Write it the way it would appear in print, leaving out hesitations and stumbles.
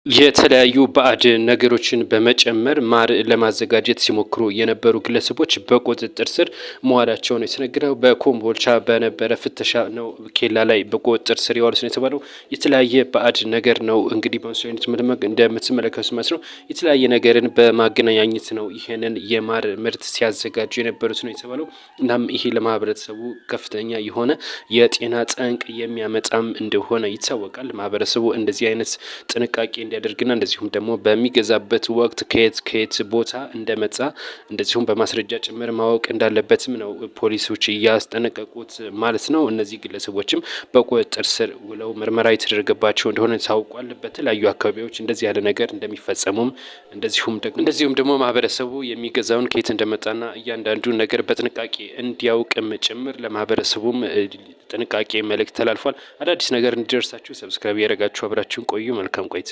የተለያዩ ባዕድ ነገሮችን በመጨመር ማር ለማዘጋጀት ሲሞክሩ የነበሩ ግለሰቦች በቁጥጥር ስር መዋላቸው ነው የተነገረው። በኮምቦልቻ በነበረ ፍተሻ ነው ኬላ ላይ በቁጥጥር ስር የዋሉት ነው የተባለው። የተለያየ ባዕድ ነገር ነው እንግዲህ በምስሉ እንደምትመለከቱት ማለት ነው። የተለያየ ነገርን በማገናኘት ነው ይህንን የማር ምርት ሲያዘጋጁ የነበሩት ነው የተባለው። እናም ይሄ ለማህበረሰቡ ከፍተኛ የሆነ የጤና ጠንቅ የሚያመጣም እንደሆነ ይታወቃል። ማህበረሰቡ እንደዚህ አይነት ጥንቃቄ እንዲያደርግና እንደዚሁም ደግሞ በሚገዛበት ወቅት ከየት ቦታ እንደመጣ እንደዚሁም በማስረጃ ጭምር ማወቅ እንዳለበትም ነው ፖሊሶች እያስጠነቀቁት ማለት ነው። እነዚህ ግለሰቦችም በቁጥጥር ስር ውለው ምርመራ የተደረገባቸው እንደሆነ ታውቋል። በተለያዩ አካባቢዎች እንደዚህ ያለ ነገር እንደሚፈጸሙም እንደዚሁም ደግሞ ማህበረሰቡ የሚገዛውን ከየት እንደመጣና እያንዳንዱ ነገር በጥንቃቄ እንዲያውቅም ጭምር ለማህበረሰቡም ጥንቃቄ መልእክት ተላልፏል። አዳዲስ ነገር እንዲደርሳችሁ ሰብስክራይብ ያደረጋችሁ አብራችሁን ቆዩ። መልካም ቆይታ